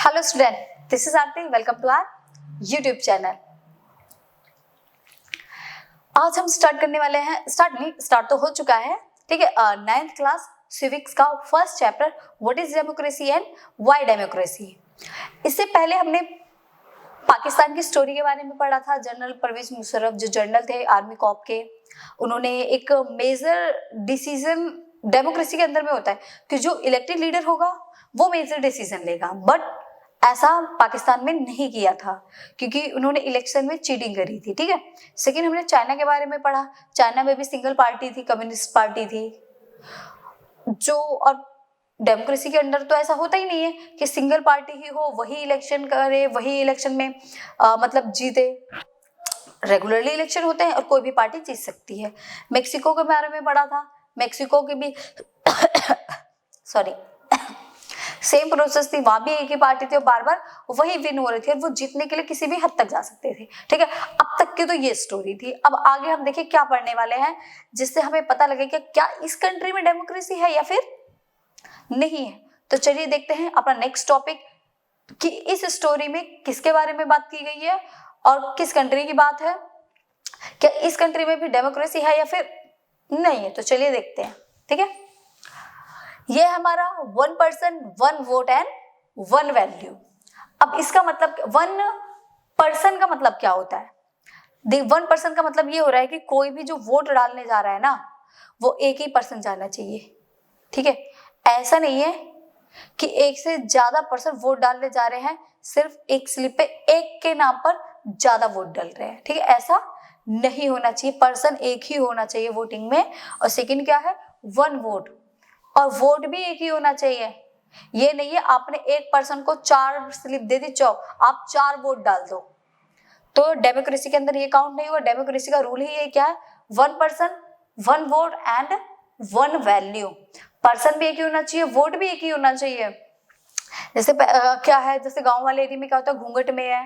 Hello student, this is Aarti. Welcome to our YouTube channel. आज हम start करने वाले हैं, स्टार्ट तो हो चुका है, ठीक है। 9th क्लास सिविक्स का first chapter what is democracy and why democracy. इससे पहले हमने पाकिस्तान की स्टोरी के बारे में पढ़ा था। जनरल परवेज मुशर्रफ जो जनरल थे आर्मी कॉप के, उन्होंने एक मेजर डिसीजन डेमोक्रेसी के अंदर में होता है कि जो इलेक्टेड लीडर होगा वो मेजर डिसीजन लेगा, बट ऐसा पाकिस्तान में नहीं किया था क्योंकि उन्होंने इलेक्शन में चीटिंग करी थी, ठीक है। सेकेंड हमने चाइना के बारे में पढ़ा। चाइना में भी सिंगल पार्टी थी, कम्युनिस्ट पार्टी थी जो, और डेमोक्रेसी के अंदर तो ऐसा होता ही नहीं है कि सिंगल पार्टी ही हो, वही इलेक्शन करे, वही इलेक्शन में मतलब जीते। रेगुलरली इलेक्शन होते हैं और कोई भी पार्टी जीत सकती है। मेक्सिको के बारे में पढ़ा था। मेक्सिको की भी सॉरी सेम प्रोसेस थी, वहां भी एक ही पार्टी थी और बार बार वही विन हो रही थी और वो जीतने के लिए किसी भी हद तक जा सकते थे, ठीक है। अब तक की तो ये स्टोरी थी। अब आगे हम देखिए क्या पढ़ने वाले हैं जिससे हमें पता लगे कि क्या इस कंट्री में डेमोक्रेसी है या फिर नहीं है। तो चलिए देखते हैं अपना नेक्स्ट टॉपिक कि इस स्टोरी में किसके बारे में बात की गई है और किस कंट्री की बात है। क्या इस कंट्री में भी डेमोक्रेसी है या फिर नहीं है। तो चलिए देखते हैं, ठीक है। ये हमारा 1 पर्सन 1 वोट एंड 1 वैल्यू। अब इसका मतलब 1 पर्सन का मतलब क्या होता है। 1 पर्सन का मतलब ये हो रहा है कि कोई भी जो वोट डालने जा रहा है ना, वो एक ही पर्सन जाना चाहिए, ठीक है। ऐसा नहीं है कि एक से ज्यादा पर्सन वोट डालने जा रहे हैं, सिर्फ एक स्लिप पे एक के नाम पर ज्यादा वोट डाल रहे हैं, ठीक है। ऐसा नहीं होना चाहिए, पर्सन एक ही होना चाहिए वोटिंग में। और सेकंड क्या है, 1 वोट, और वोट भी एक ही होना चाहिए। ये नहीं है आपने एक पर्सन को 4 स्लिप दे दी, आप 4 वोट डाल दो, तो डेमोक्रेसी के अंदर ये काउंट नहीं हुआ। डेमोक्रेसी का रूल ही ये क्या है, 1 person 1 vote and 1 value. Person भी एक ही होना चाहिए, वोट भी एक ही होना चाहिए। जैसे क्या है, जैसे गांव वाले एरिया में क्या होता है, घूंघट में है,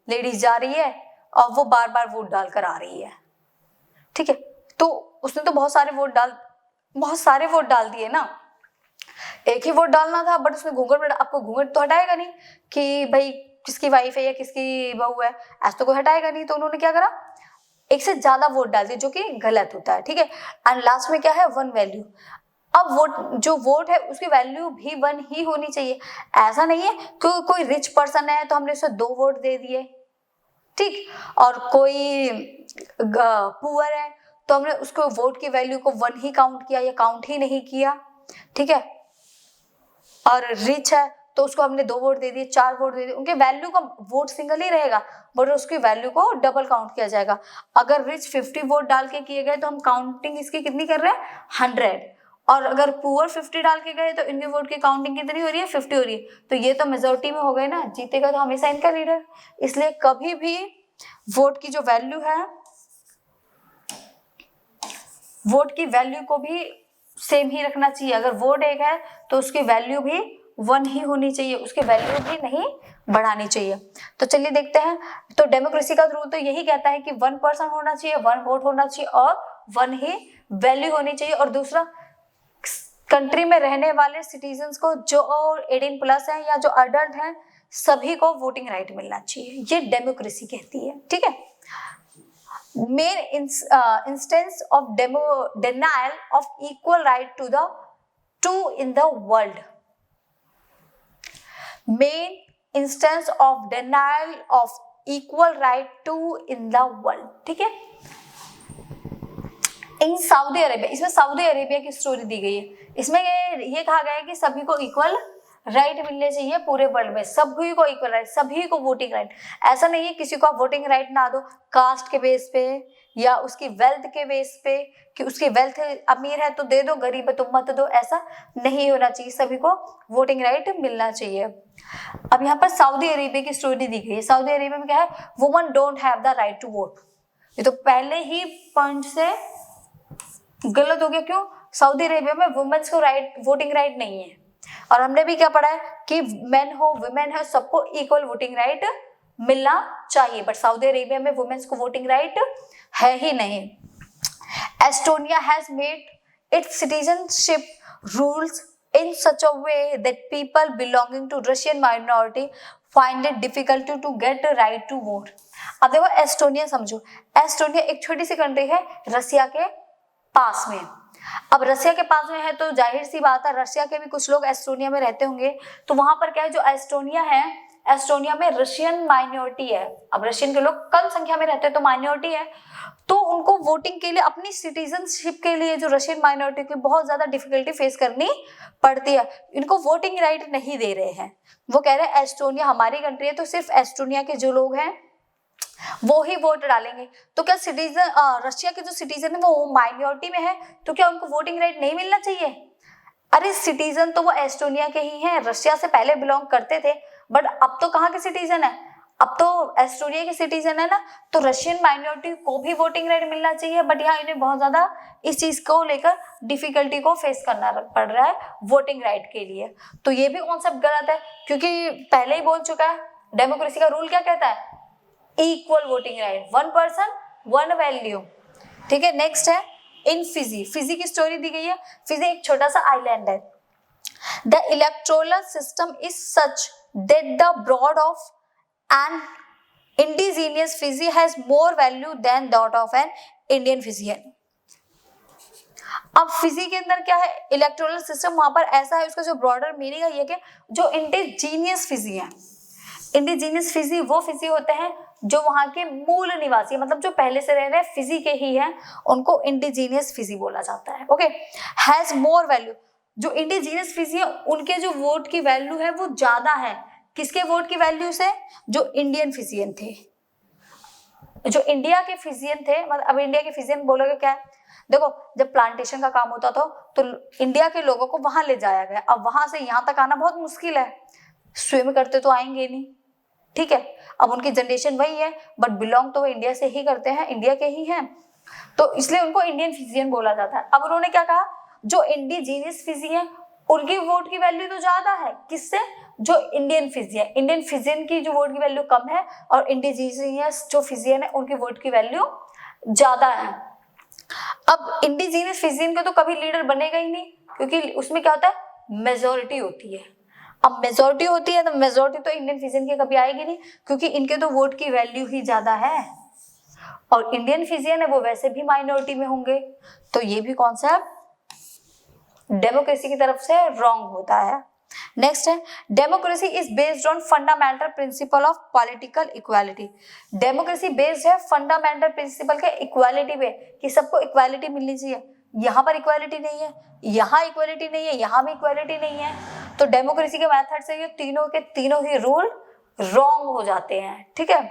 लेडीज जा रही है और वो बार बार वोट डालकर आ रही है, ठीक है। तो उसने तो बहुत सारे वोट डाल दिए ना, एक ही वोट डालना था, बट उसमें घूंघट में, आपको घूंघट तो हटाएगा नहीं कि भाई किसकी वाइफ है या किसकी बहू है, ऐसा तो कोई हटाएगा नहीं। तो उन्होंने क्या करा, एक से ज्यादा वोट डाल दिए, जो कि गलत होता है, ठीक है। एंड लास्ट में क्या है, 1 वैल्यू। अब जो वोट है उसकी वैल्यू भी 1 ही होनी चाहिए। ऐसा नहीं है कि कोई रिच पर्सन है तो हमने उसे 2 वोट दे दिए, ठीक, और कोई पुअर है तो हमने उसको वोट की वैल्यू को 1 ही काउंट किया या काउंट ही नहीं किया, ठीक है। और रिच है तो उसको हमने 2 वोट दे दिए, 4 वोट दे दिए, उनके वैल्यू का वोट सिंगल ही रहेगा, बट उसकी वैल्यू को डबल काउंट किया जाएगा। अगर रिच 50 वोट डाल के किए गए तो हम काउंटिंग इसकी कितनी कर रहे हैं, 100। और अगर पुअर 50 डाल के गए तो इनके वोट की काउंटिंग कितनी हो रही है, 50 हो रही है। तो ये तो मेजोरिटी में हो गए ना, जीतेगा तो हमेशा इनका लीडर। इसलिए कभी भी वोट की जो वैल्यू है, वोट की वैल्यू को भी सेम ही रखना चाहिए। अगर वोट एक है तो उसकी वैल्यू भी 1 ही होनी चाहिए, उसकी वैल्यू भी नहीं बढ़ानी चाहिए। तो चलिए देखते हैं। तो डेमोक्रेसी का रूल तो यही कहता है कि 1 पर्सन होना चाहिए, 1 वोट होना चाहिए और 1 ही वैल्यू होनी चाहिए। और दूसरा, कंट्री में रहने वाले सिटीजन्स को जो 18+ हैं या जो अडल्ट हैं, सभी को वोटिंग राइट मिलना चाहिए, ये डेमोक्रेसी कहती है, ठीक है। Main instance of denial of equal right to the two in the world. Main instance of denial of equal right to in the world, ठीक है। इन सऊदी अरेबिया, इसमें सऊदी अरेबिया की स्टोरी दी गई है। इसमें ये कहा गया है कि सभी को इक्वल राइट मिलने चाहिए पूरे वर्ल्ड में, सभी को इक्वल राइट, सभी को वोटिंग राइट। ऐसा नहीं है किसी को आप वोटिंग राइट ना दो कास्ट के बेस पे या उसकी वेल्थ के बेस पे, कि उसकी वेल्थ अमीर है तो दे दो, गरीब है तो मत दो, ऐसा नहीं होना चाहिए। सभी को वोटिंग राइट मिलना चाहिए। अब यहाँ पर सऊदी अरेबिया की स्टोरी दी गई है। सऊदी अरेबिया में क्या है, woman don't have the right to vote. ये तो पहले ही पॉइंट से गलत हो गया। क्यों, सऊदी अरेबिया में वुमेन्स को वोटिंग राइट नहीं है। और हमने भी क्या पढ़ा है कि मेन हो वुमेन हो, सबको इक्वल वोटिंग राइट मिलना चाहिए, बट सऊदी अरेबिया में वुमेन्स को वोटिंग राइट है ही नहीं। Estonia has made it's citizenship rules in such a way that people belonging to Russian minority find it difficult to get a right to vote. अब देखो Estonia समझो, Estonia एक छोटी सी country है रसिया के पास में। अब रसिया के पास में है तो जाहिर सी बात है रसिया के भी कुछ लोग एस्टोनिया में रहते होंगे, तो वहां पर क्या है, जो एस्टोनिया है, एस्टोनिया में रशियन माइनॉरिटी है। अब रशियन के लोग कम संख्या में रहते हैं तो माइनॉरिटी है, तो उनको वोटिंग के लिए, अपनी सिटीजनशिप के लिए जो रशियन माइनॉरिटी की बहुत ज्यादा डिफिकल्टी फेस करनी पड़ती है। इनको वोटिंग राइट नहीं दे रहे हैं। वो कह रहे हैं एस्टोनिया हमारी कंट्री है तो सिर्फ एस्टोनिया के जो लोग हैं वो ही वोट डालेंगे। तो क्या सिटीजन रशिया के जो सिटीजन है वो माइनॉरिटी में है तो क्या उनको वोटिंग राइट नहीं मिलना चाहिए? अरे सिटीजन तो वो एस्टोनिया के ही हैं, रशिया से पहले बिलोंग करते थे, बट अब तो कहाँ के सिटीजन है, अब तो एस्टोनिया के सिटीजन है ना, तो रशियन माइनॉरिटी को भी वोटिंग राइट मिलना चाहिए। बट यहाँ इन्हें बहुत ज्यादा इस चीज को लेकर डिफिकल्टी को फेस करना पड़ रहा है वोटिंग राइट के लिए। तो ये भी कॉन्सेप्ट गलत है, क्योंकि पहले ही बोल चुका है डेमोक्रेसी का रूल क्या कहता है, equal voting right, 1 person 1 value. ठीक है, नेक्स्ट है इन फिजी। फिजी की स्टोरी दी गई है। फिजी एक छोटा सा आइलैंड है। The electoral system is such that the broad of an indigenous Fiji has more value than that of an Indian Fijian. अब फिजी के अंदर क्या है, इलेक्टोरल सिस्टम वहां पर ऐसा है, उसका जो ब्रॉडर मीनिंग है ये कि जो इंडिजीनियस फिजी है, इंडिजीनियस फिजी वो फिजी होते हैं जो वहां के मूल निवासी, मतलब जो पहले से रह रहे हैं फिजी के ही हैं, उनको इंडिजीनियस फिजी बोला जाता है। ओके, हैज मोर वैल्यू, जो इंडिजीनियस फिजी है उनके जो वोट की वैल्यू है वो ज्यादा है। किसके वोट की वैल्यू से? जो इंडियन फिजियन थे, जो इंडिया के फिजियन थे। मतलब अब इंडिया के फिजियन बोलोगे क्या है, देखो जब प्लांटेशन का काम होता था तो इंडिया के लोगों को वहां ले जाया गया। अब वहां से यहाँ तक आना बहुत मुश्किल है, स्विम करते तो आएंगे नहीं। ठीक है, अब उनकी जनरेशन वही है, बट बिलोंग तो वो इंडिया से ही करते हैं, इंडिया के ही हैं, तो इसलिए उनको इंडियन फिजियन बोला जाता है। अब उन्होंने क्या कहा, जो इंडिजीनियस फिजी है उनकी वोट की वैल्यू तो ज्यादा है, किससे? जो इंडियन फिजी है, इंडियन फिजियन की जो वोट की वैल्यू कम है, और इंडिजीनियस जो फिजियन है उनकी वोट की वैल्यू ज्यादा है। अब इंडिजीनियस फिजियन के तो कभी लीडर बनेगा ही नहीं, क्योंकि उसमें क्या होता है, मेजोरिटी होती है। अब मेजोरिटी होती है तो मेजोरिटी तो इंडियन फिजियन की कभी आएगी नहीं, क्योंकि इनके तो वोट की वैल्यू ही ज्यादा है, और इंडियन फिजियन है वो वैसे भी माइनॉरिटी में होंगे। तो ये भी कॉन्सेप्ट डेमोक्रेसी की तरफ से रॉन्ग होता है। नेक्स्ट है democracy is based on fundamental principle of political equality. Democracy based है फंडामेंटल प्रिंसिपल के इक्वालिटी पे, कि सबको इक्वालिटी मिलनी चाहिए। यहाँ पर इक्वालिटी नहीं है, यहाँ इक्वालिटी नहीं है, यहाँ भी इक्वालिटी नहीं है, तो डेमोक्रेसी के मेथड से ये तीनों के तीनों ही रूल रॉन्ग हो जाते हैं। ठीक है,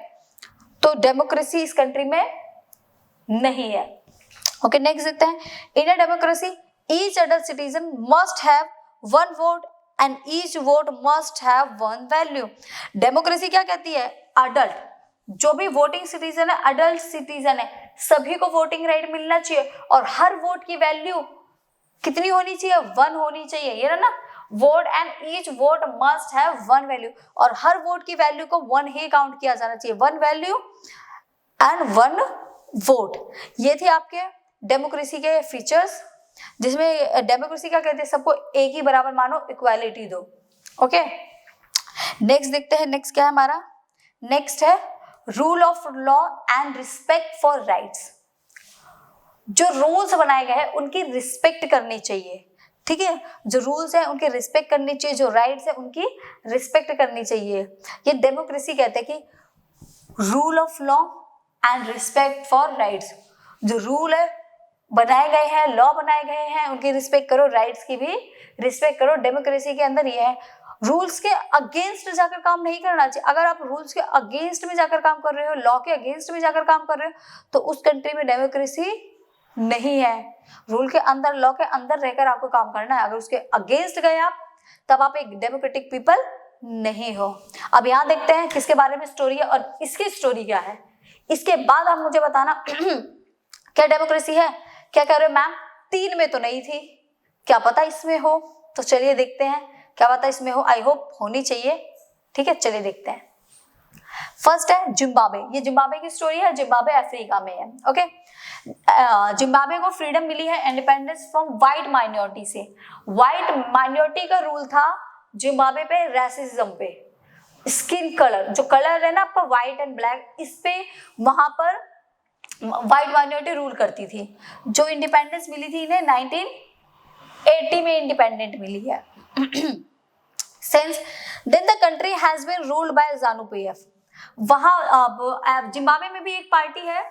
तो डेमोक्रेसी इस कंट्री में नहीं है। ओके, नेक्स्ट देखते हैं, in a democracy each adult citizen must have 1 vote and each vote must have 1 value. Democracy क्या कहती है, अडल्ट जो भी वोटिंग सिटीजन है, अडल्ट सिटीजन है, सभी को वोटिंग राइट मिलना चाहिए, और हर वोट की वैल्यू कितनी होनी चाहिए, 1 होनी चाहिए। ये ना, vote and each vote must have 1 value, और हर वोट की वैल्यू को 1 ही काउंट किया जाना चाहिए, 1 वैल्यू एंड 1 वोट। ये थे आपके डेमोक्रेसी के फीचर्स, जिसमें डेमोक्रेसी क्या कहते हैं, सबको एक ही बराबर मानो, इक्वालिटी दो। ओके, नेक्स्ट देखते हैं, नेक्स्ट क्या है हमारा, नेक्स्ट है rule of law and respect for rights. जो रूल्स बनाए गए हैं उनकी रिस्पेक्ट करनी चाहिए। ठीक है, जो रूल्स है उनकी रिस्पेक्ट करनी चाहिए, जो राइट्स है उनकी रिस्पेक्ट करनी चाहिए। ये डेमोक्रेसी कहते हैं कि rule of law and respect for rights. जो रूल है बनाए गए हैं, लॉ बनाए गए हैं, उनकी रिस्पेक्ट करो, राइट्स की भी रिस्पेक्ट करो। डेमोक्रेसी के अंदर ये है, रूल्स के अगेंस्ट जाकर काम नहीं करना चाहिए। अगर आप रूल्स के अगेंस्ट में जाकर काम कर रहे हो, लॉ के अगेंस्ट में जाकर काम कर रहे हो, तो उस कंट्री में डेमोक्रेसी नहीं है। रूल के अंदर, लॉ के अंदर रहकर आपको काम करना है। अगर उसके अगेंस्ट गए आप, तब आप एक डेमोक्रेटिक पीपल नहीं हो। अब यहाँ देखते हैं किसके बारे में स्टोरी है और इसकी स्टोरी क्या है। इसके बाद आप मुझे बताना क्या डेमोक्रेसी है। क्या कह रहे हो मैम, 3 में तो नहीं थी, क्या पता इसमें हो। तो चलिए देखते हैं, क्या पता इसमें हो, आई होप होनी चाहिए। ठीक है, चलिए देखते हैं। फर्स्ट है जिम्बाब्वे। ये जिम्बाब्वे की स्टोरी है, जिम्बाब्वे अफ्रीका में है। ओके, जिम्बाब्वे को फ्रीडम मिली है इंडिपेंडेंस फ्रॉम वाइट माइनॉरिटी से। वाइट माइनॉरिटी का रूल था जिम्बाब्वे पे, रेसिज्म पे, स्किन कलर, जो कलर है ना आपका व्हाइट एंड ब्लैक, इस पे वहां पर व्हाइट माइनॉरिटी रूल करती थी। जो इंडिपेंडेंस मिली थी इन्हें 1980 में इंडिपेंडेंट मिली है। Since then the country has been ruled by ZANU PF। वहां अब जिम्बाब्वे में भी एक पार्टी है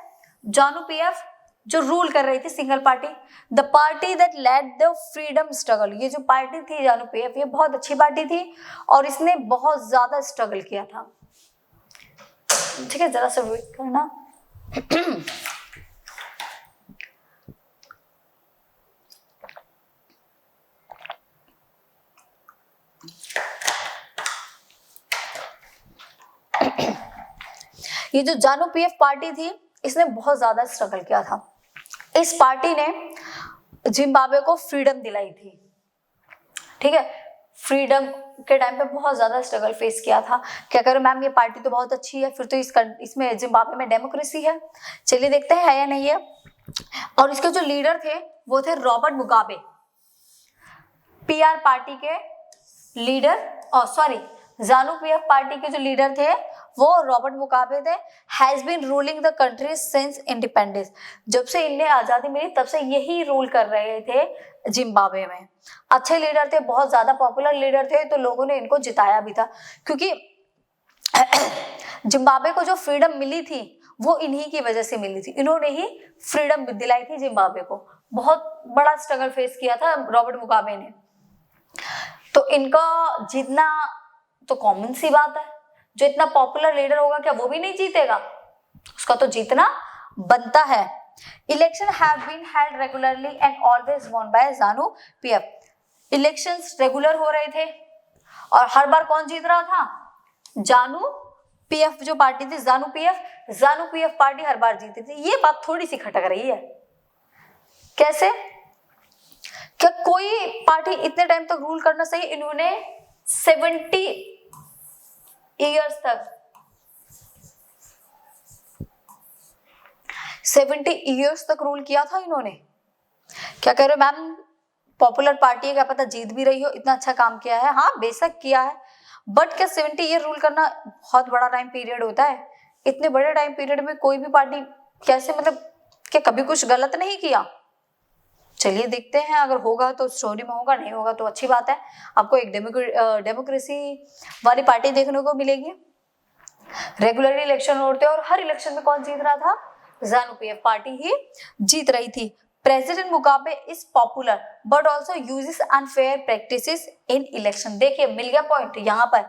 ZANU PF जो रूल कर रही थी, single party, the party that led the freedom struggle. ये जो पार्टी थी ZANU PF, ये बहुत अच्छी पार्टी थी और इसने बहुत ज्यादा स्ट्रगल किया था। ठीक है, जरा सा वेट करना। ये जो ZANU PF पार्टी थी, इसने बहुत ज्यादा स्ट्रगल किया था। इस पार्टी ने जिम्बाब्वे को फ्रीडम दिलाई थी। ठीक है, फ्रीडम के टाइम पे बहुत ज्यादा स्ट्रगल फेस किया था। क्या करो मैम, ये पार्टी तो बहुत अच्छी है, फिर तो इसमें जिम्बाब्वे में डेमोक्रेसी है। चलिए देखते हैं है या नहीं है। और इसके जो लीडर थे वो थे रॉबर्ट मुगाबे, PR पार्टी के लीडर, ZANU PF पार्टी के जो लीडर थे वो रॉबर्ट मुगाबे थे। Has been ruling the country since independence. जब से इन्हें आजादी मिली तब से यही रूल कर रहे थे जिम्बाब्वे में। अच्छे लीडर थे, बहुत ज्यादा पॉपुलर लीडर थे, तो लोगों ने इनको जिताया भी था, क्योंकि जिम्बाब्वे को जो फ्रीडम मिली थी वो इन्हीं की वजह से मिली थी। इन्होंने ही फ्रीडम दिलाई थी जिम्बाब्वे को। बहुत बड़ा स्ट्रगल फेस किया था रॉबर्ट मुगाबे ने। तो इनका जीतना तो कॉमन सी बात है, जो इतना पॉपुलर लीडर होगा क्या वो भी नहीं जीतेगा? उसका तो जीतना बनता है। Election have been held regularly and always won by ZANU PF। Elections regular हो रहे थे और हर बार कौन जीत रहा था? ZANU PF जो पार्टी थी, ZANU PF पार्टी हर बार जीती थी। ये बात थोड़ी सी खटक रही है। कैसे? क्या कोई पार्टी इतने टाइम तक रूल करना सही? इन्होंने 70 ईयर्स तक 70 ईयर्स तक रूल किया था इन्होंने। क्या कह रहे हो मैम, पॉपुलर पार्टी है, क्या पता जीत भी रही हो, इतना अच्छा काम किया है। हाँ बेशक किया है, बट क्या 70 ईयर रूल करना बहुत बड़ा टाइम पीरियड होता है? इतने बड़े टाइम पीरियड में कोई भी पार्टी कैसे, मतलब क्या कभी कुछ गलत नहीं किया? चलिए देखते हैं, अगर होगा तो स्टोरी में होगा, नहीं होगा तो अच्छी बात है, आपको एक डेमोक्रेसी वाली पार्टी देखने को मिलेगी। रेगुलरली इलेक्शन होते और हर इलेक्शन में कौन जीत रहा था? ZANU PF पार्टी ही जीत रही थी। President Mugabe is popular but also uses unfair practices in election. देखिए मिल गया पॉइंट यहाँ पर,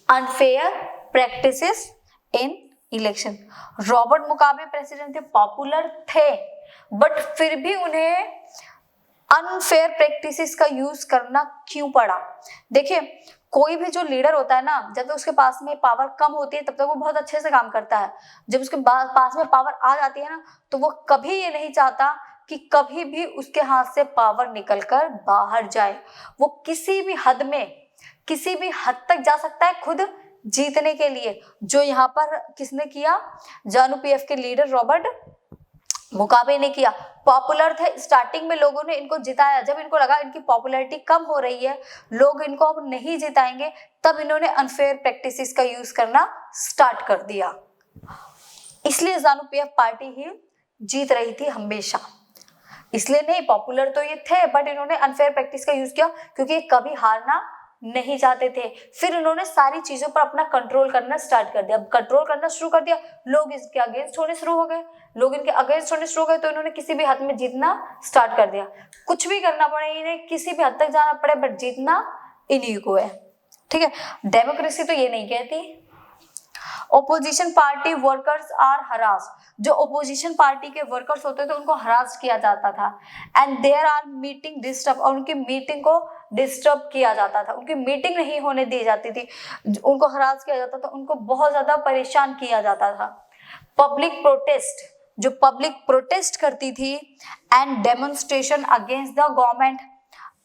अनफेयर प्रैक्टिसेस इन इलेक्शन। रॉबर्ट मुगाबे प्रेसिडेंट थे, पॉपुलर थे, बट फिर भी उन्हें अनफेयर प्रैक्टिसेस का यूज करना क्यों पड़ा? देखिए कोई भी जो लीडर होता है ना, जब तक उसके पास में पावर कम होती है तब तक वो बहुत अच्छे से काम करता है। जब उसके पास में पावर आ जाती है ना, तो वो कभी ये नहीं चाहता कि कभी भी उसके हाथ से पावर निकलकर बाहर जाए। वो किसी भी हद तक जा सकता है खुद जीतने के लिए। जो यहाँ पर किसने किया? ZANU PF के लीडर रॉबर्ट मुगाबे ने किया। पॉपुलर थे, स्टार्टिंग में लोगों ने इनको जिताया। जब इनको लगा इनकी पॉपुलैरिटी कम हो रही है, लोग इनको अब नहीं जिताएंगे, तब इन्होंने अनफेयर प्रैक्टिसेस का यूज करना स्टार्ट कर दिया। इसलिए ZANU PF पार्टी ही जीत रही थी हमेशा। इसलिए नहीं, पॉपुलर तो ये थे बट इन्होंने अनफेयर प्रैक्टिस का यूज किया क्योंकि ये कभी हारना नहीं चाहते थे। फिर इन्होंने सारी चीजों पर अपना कंट्रोल करना स्टार्ट कर दिया। कंट्रोल करना शुरू कर दिया, लोग इसके अगेंस्ट होने शुरू हो गए, तो इन्होंने किसी भी हद में जीतना स्टार्ट कर दिया। कुछ भी करना पड़े इन्हें, किसी भी हद तक जाना पड़े, बट जीतना इन्हीं को है। ठीक है, डेमोक्रेसी तो ये नहीं कहती। Opposition party workers are harass. जो ओपोजिशन पार्टी के वर्कर्स होते थे उनको हरास किया जाता था। And there are meeting disturb, और उनकी मीटिंग को डिस्टर्ब किया जाता था, उनकी मीटिंग नहीं होने दी जाती थी, उनको हरास किया जाता था, उनको बहुत ज्यादा परेशान किया जाता था। पब्लिक प्रोटेस्ट, जो पब्लिक प्रोटेस्ट करती थी and demonstration against the government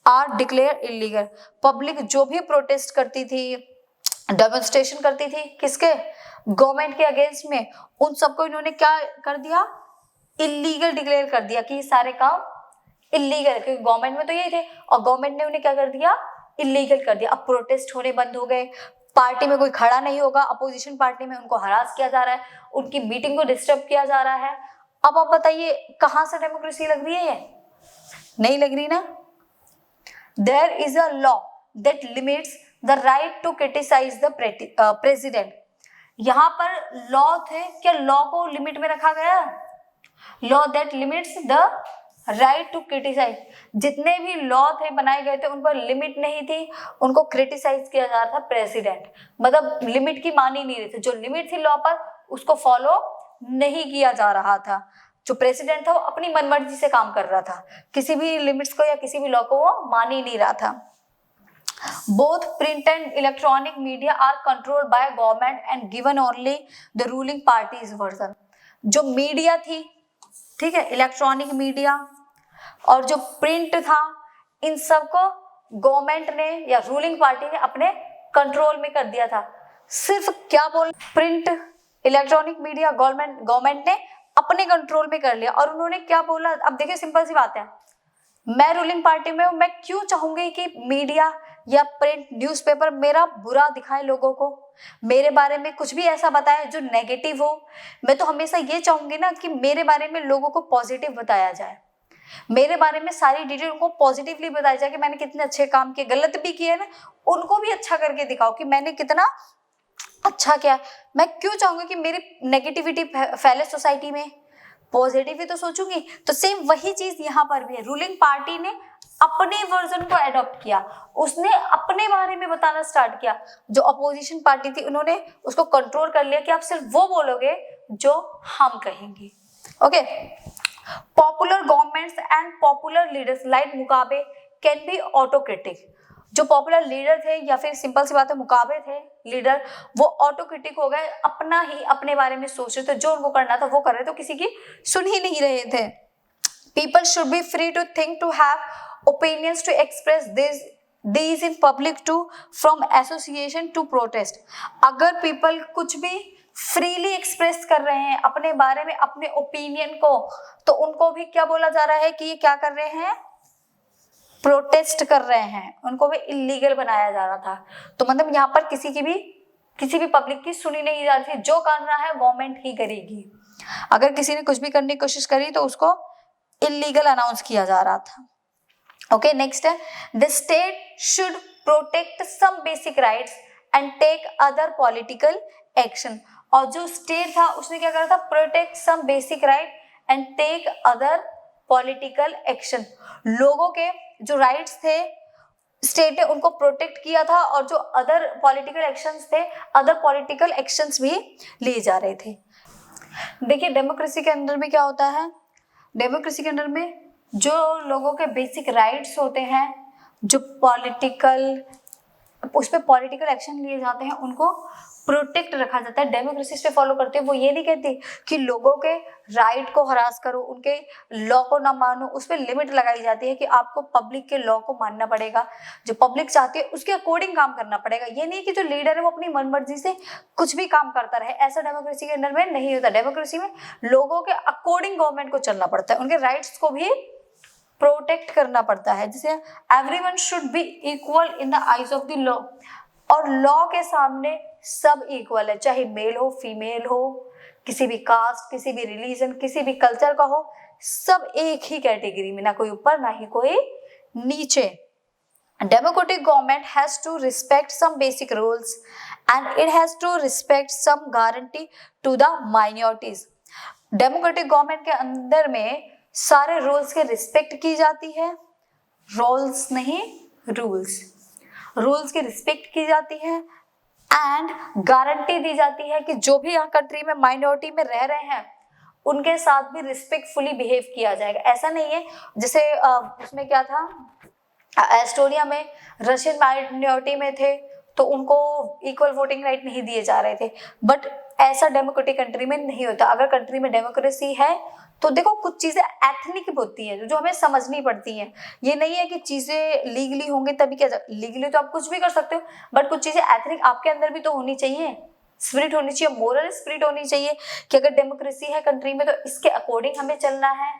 are declare illegal. Public जो भी प्रोटेस्ट करती थी, डेमोन्स्ट्रेशन करती थी, किसके? गवर्नमेंट के अगेंस्ट में, उन सबको इन्होंने क्या कर दिया? इलीगल डिक्लेयर कर दिया कि ये सारे काम इलीगल, क्योंकि गवर्नमेंट में तो यही थे और गवर्नमेंट ने उन्हें क्या कर दिया, इलीगल कर दिया। अब प्रोटेस्ट होने बंद हो गए, पार्टी में कोई खड़ा नहीं होगा, अपोजिशन पार्टी में उनको हरास किया जा रहा है, उनकी मीटिंग को डिस्टर्ब किया जा रहा है। अब आप बताइए कहां से डेमोक्रेसी लग रही है? ये नहीं लग रही ना। There is a law that limits the right to criticise the president. यहाँ पर लॉ थे, क्या लॉ को लिमिट में रखा गया? Law that limits the right to criticise. जितने भी लॉ थे बनाए गए थे उन पर लिमिट नहीं थी, उनको क्रिटिसाइज किया जा रहा था प्रेसिडेंट, मतलब लिमिट की मान ही नहीं रही थी। जो लिमिट थी लॉ पर उसको फॉलो नहीं किया जा रहा था। जो प्रेसिडेंट था वो अपनी मनमर्जी से काम कर रहा था, किसी भी लिमिट्स को या किसी भी लॉ को वो मान ही नहीं रहा था। Both print and electronic media are controlled by government and given only the ruling party's version। जो मीडिया थी, ठीक है, इलेक्ट्रॉनिक मीडिया और जो प्रिंट था, इन सबको गवर्नमेंट ने या रूलिंग पार्टी ने अपने कंट्रोल में कर दिया था। सिर्फ क्या बोल, प्रिंट इलेक्ट्रॉनिक मीडिया गवर्नमेंट ने अपने कंट्रोल में कर लिया। और उन्होंने क्या बोला, अब देखिए सिंपल सी बात है, मैं रूलिंग पार्टी में हूं, मैं क्यों चाहूंगी कि मीडिया या प्रिंट न्यूज़पेपर मेरा बुरा दिखाए, लोगों को मेरे बारे में कुछ भी ऐसा बताए जो नेगेटिव हो। मैं तो हमेशा ये चाहूंगी ना कि मेरे बारे में लोगों को पॉजिटिव बताया जाए, मेरे बारे में सारी डिटेल उनको पॉजिटिवली बताया जाए कि मैंने कितने अच्छे काम किए, गलत भी किए ना उनको भी अच्छा करके दिखाओ कि मैंने कितना अच्छा किया। मैं क्यों चाहूंगी कि मेरी नेगेटिविटी फैले सोसाइटी में, पॉजिटिव ही तो सोचूंगी। तो सेम वही चीज यहाँ पर भी है, रूलिंग पार्टी ने अपने वर्जन को एडॉप्ट किया, उसने अपने बारे में बताना स्टार्ट किया। जो अपोजिशन पार्टी थी उन्होंने उसको कंट्रोल कर लिया कि आप सिर्फ वो बोलोगे जो हम कहेंगे। Okay, popular governments and popular leaders like Mugabe can be autocratic. जो पॉपुलर लीडर थे या फिर सिंपल सी बात है मुगाबे थे लीडर, वो ऑटोक्रिटिक हो गए, अपना ही अपने बारे में सोच रहे थे, जो उनको करना था वो कर रहे थे, तो किसी की सुन ही नहीं रहे थे। People should be free to think, to have opinions, to express these in public, to from association to protest। अगर पीपल कुछ भी फ्रीली एक्सप्रेस कर रहे हैं अपने बारे में, अपने ओपिनियन को, तो उनको भी क्या बोला जा रहा है कि ये क्या कर रहे हैं, प्रोटेस्ट कर रहे हैं, उनको भी इलीगल बनाया जा रहा था। तो मतलब यहाँ पर किसी भी पब्लिक की सुनी नहीं जा रही थी, जो करना है गवर्नमेंट ही करेगी। अगर किसी ने कुछ भी करने की कोशिश करी तो उसको इलीगल अनाउंस किया जा रहा था। ओके, नेक्स्ट है, the state should protect some basic rights and take other political action. और जो स्टेट था उसने क्या करा था, protect some basic right and take other political action. लोगों के जो राइट्स थे स्टेट ने उनको प्रोटेक्ट किया था, और जो अदर पॉलिटिकल एक्शंस थे, अदर पॉलिटिकल एक्शंस भी लिए जा रहे थे। देखिए डेमोक्रेसी के अंदर में क्या होता है, डेमोक्रेसी के अंदर में जो लोगों के बेसिक राइट्स होते हैं, जो उस पर पॉलिटिकल एक्शन लिए जाते हैं, उनको प्रोटेक्ट रखा जाता है। डेमोक्रेसी इस पे फॉलो करते हैं, वो ये नहीं कहती कि लोगों के राइट को हरास करो, उनके लॉ को ना मानो। उस पर लिमिट लगाई जाती है कि आपको पब्लिक के लॉ को मानना पड़ेगा, जो पब्लिक चाहती है उसके अकॉर्डिंग काम करना पड़ेगा। ये नहीं कि जो लीडर है वो अपनी मनमर्जी से कुछ भी काम करता रहे, ऐसा डेमोक्रेसी के अंदर में नहीं होता। डेमोक्रेसी में लोगों के अकॉर्डिंग गवर्नमेंट को चलना पड़ता है, उनके राइट्स को भी प्रोटेक्ट करना पड़ता है। जैसे everyone should be equal in the eyes of the law, और लॉ के सामने सब इक्वल है, चाहे मेल हो फीमेल हो, किसी भी कास्ट, किसी भी रिलीजन, किसी भी कल्चर का हो, सब एक ही कैटेगरी में, ना कोई ऊपर ना ही कोई नीचे। Democratic government has to respect some basic rules and it has to respect some guarantee to the minorities. Democratic government के अंदर में सारे रूल्स के रिस्पेक्ट की जाती है, रूल्स नहीं रूल्स, रूल्स की रिस्पेक्ट की जाती है एंड गारंटी दी जाती है कि जो भी यहाँ कंट्री में माइनॉरिटी में रह रहे हैं उनके साथ भी रिस्पेक्टफुली बिहेव किया जाएगा। ऐसा नहीं है जैसे उसमें क्या था, एस्टोनिया में रशियन माइनॉरिटी में थे तो उनको इक्वल वोटिंग राइट नहीं दिए जा रहे थे, बट ऐसा डेमोक्रेटिक कंट्री में नहीं होता। अगर कंट्री में डेमोक्रेसी है तो देखो कुछ चीजें एथनिक होती हैं जो हमें समझनी पड़ती हैं। ये नहीं है कि चीजें लीगली होंगे तभी क्या, लीगली तो आप कुछ भी कर सकते हो, बट कुछ चीजें एथनिक आपके अंदर भी तो होनी चाहिए। स्पिरिट होनी चाहिए, मोरल स्पिरिट होनी चाहिए कि अगर डेमोक्रेसी है कंट्री में तो इसके अकॉर्डिंग हमें चलना है,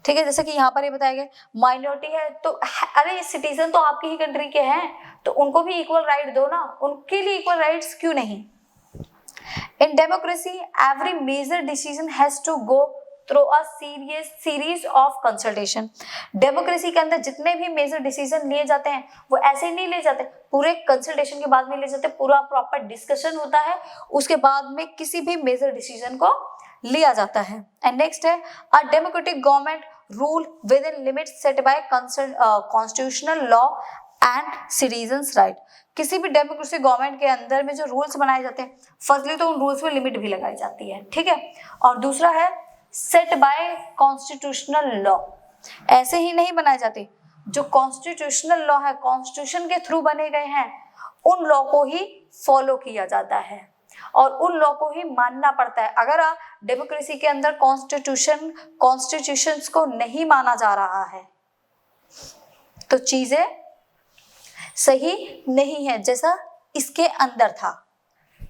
ठीक है। जैसे कि यहाँ पर ये बताया गया माइनॉरिटी है तो अरे सिटीजन तो आपकी ही कंट्री के हैं तो उनको भी इक्वल राइट दो ना, उनके लिए इक्वल राइट्स क्यों नहीं। In democracy every major decision has to go through a series of consultation. Democracy के अंदर जितने भी मेजर डिसीजन लिए जाते हैं वो ऐसे ही नहीं ले जाते, पूरे कंसल्टेशन के बाद में ले जाते, पूरा प्रॉपर डिस्कशन होता है, उसके बाद में किसी भी मेजर डिसीजन को लिया जाता है। एंड नेक्स्ट है a democratic government rule within limits set by constitutional law and citizens right. किसी भी डेमोक्रेसी गवर्नमेंट के अंदर में जो रूल्स बनाए जाते हैं, फर्स्टली तो उन रूल्स में लिमिट भी लगाई जाती है, ठीक है। और दूसरा है सेट बाय कॉन्स्टिट्यूशनल लॉ, ऐसे ही नहीं बनाए जाते, जो कॉन्स्टिट्यूशनल लॉ है, कॉन्स्टिट्यूशन के थ्रू बने गए हैं, उन लॉ को ही फॉलो किया जाता है और उन लॉ को ही मानना पड़ता है। अगर डेमोक्रेसी के अंदर कॉन्स्टिट्यूशंस को नहीं माना जा रहा है तो चीजें सही नहीं है, जैसा इसके अंदर था।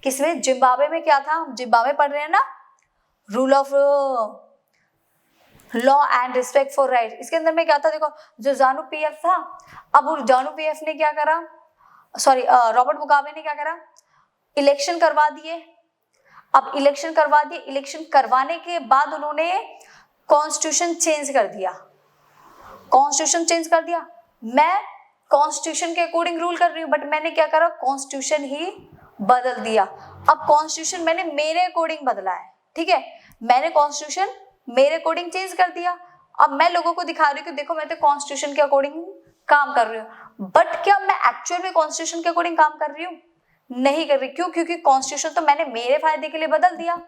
किसमें? जिम्बाब्वे में क्या था, हम जिम्बाब्वे पढ़ रहे हैं ना, rule of law and respect for right. इसके अंदर में क्या था, देखो जो जानू पीएफ था, अब वो जानू पीएफ ने क्या करा, रॉबर्ट मुगाबे ने क्या करा, इलेक्शन करवा दिए। अब इलेक्शन करवा दिए, इलेक्शन करवाने के बाद उन्होंने कॉन्स्टिट्यूशन चेंज कर दिया, कॉन्स्टिट्यूशन चेंज कर दिया। मैं कॉन्स्टिट्यूशन के अकॉर्डिंग रूल कर रही हूँ, बट मैंने क्या करा, कॉन्स्टिट्यूशन ही बदल दिया। अब कॉन्स्टिट्यूशन मैंने मेरे अकॉर्डिंग बदला है, ठीक है, मैंने कॉन्स्टिट्यूशन मेरे अकॉर्डिंग चेंज कर दिया। अब मैं लोगों को दिखा रही हूँ कि देखो मैं तो कॉन्स्टिट्यूशन के अकॉर्डिंग काम कर रही हूँ, बट क्या मैं एक्चुअल में कॉन्स्टिट्यूशन के अकॉर्डिंग काम कर रही हूँ? नहीं कर रही। क्यों? क्योंकि कॉन्स्टिट्यूशन तो मैंने मेरे फायदे के लिए बदल दिया।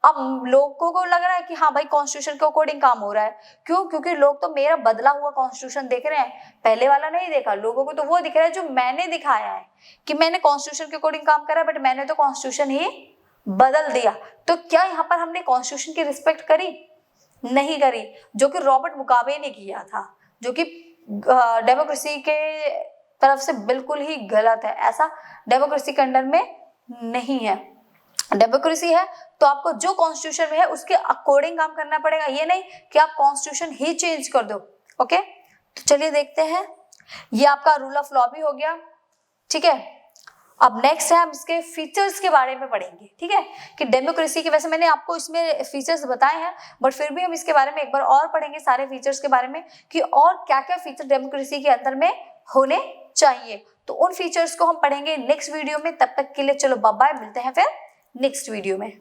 अब लोगों को लग रहा है कि हाँ भाई कॉन्स्टिट्यूशन के अकॉर्डिंग काम हो रहा है। क्यों? क्योंकि लोग तो मेरा बदला हुआ कॉन्स्टिट्यूशन देख रहे हैं, पहले वाला नहीं देखा। लोगों को तो वो दिख रहा है जो मैंने दिखाया है कि मैंने कॉन्स्टिट्यूशन के अकॉर्डिंग काम करा, बट मैंने तो कॉन्स्टिट्यूशन ही बदल दिया। तो क्या यहाँ पर हमने कॉन्स्टिट्यूशन की रिस्पेक्ट करी? नहीं करी, जो कि रॉबर्ट मुगाबे ने किया था, जो कि डेमोक्रेसी के तरफ से बिल्कुल ही गलत है। ऐसा डेमोक्रेसी के अंडर में नहीं है। डेमोक्रेसी है तो आपको जो कॉन्स्टिट्यूशन में है उसके अकॉर्डिंग काम करना पड़ेगा, ये नहीं कि आप कॉन्स्टिट्यूशन ही चेंज कर दो। ओके, तो चलिए देखते हैं, ये आपका रूल ऑफ लॉ भी हो गया, ठीक है। अब नेक्स्ट है हम इसके फीचर्स के बारे में पढ़ेंगे, ठीक है, कि डेमोक्रेसी के, वैसे मैंने आपको इसमें फीचर्स बताए हैं, बट फिर भी हम इसके बारे में एक बार और पढ़ेंगे, सारे फीचर्स के बारे में, कि और क्या क्या फीचर डेमोक्रेसी के अंदर में होने चाहिए। तो उन फीचर्स को हम पढ़ेंगे नेक्स्ट वीडियो में। तब तक के लिए चलो बाय बाय, मिलते हैं फिर नेक्स्ट वीडियो में।